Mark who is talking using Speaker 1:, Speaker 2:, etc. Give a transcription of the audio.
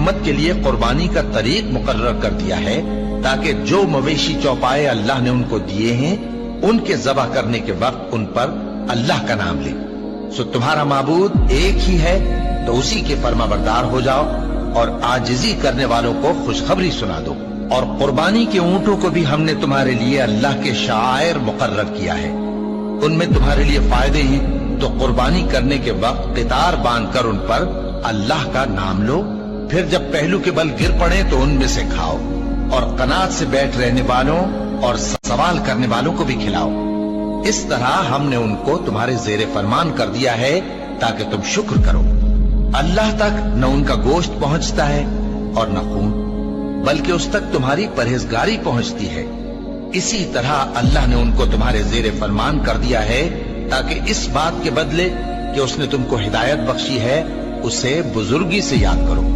Speaker 1: उम्मत के लिए कुर्बानी का तरीक मुकर्रर कर दिया है, ताकि जो मवेशी चौपाए अल्लाह ने उनको दिए हैं, उनके ज़बह करने के वक्त उन पर अल्लाह का नाम ले। सो तुम्हारा माबूद एक ही है, तो उसी के फरमाबरदार हो जाओ और आजिजी करने वालों को खुशखबरी सुना दो। और कुर्बानी के ऊंटों को भी हमने तुम्हारे लिए अल्लाह के शायर मुकर्रर किया है, उनमें तुम्हारे लिए फायदे हैं। तो कुर्बानी करने के वक्त कितार बांधकर उन पर अल्लाह का नाम लो। फिर जब पहलू के बल गिर पड़े तो उनमें से खाओ, और कनात से बैठ रहने वालों और सवाल करने वालों को भी खिलाओ। इस तरह हमने उनको तुम्हारे जेरे फरमान कर दिया है, ताकि तुम शुक्र करो। अल्लाह तक न उनका गोश्त पहुंचता है और न खून, बल्कि उस तक तुम्हारी परहेजगारी पहुंचती है। इसी तरह अल्लाह ने उनको तुम्हारे जेरे फरमान कर दिया है, ताकि इस बात के बदले कि उसने तुमको हिदायत बख्शी है, उसे बुजुर्गी से याद करो।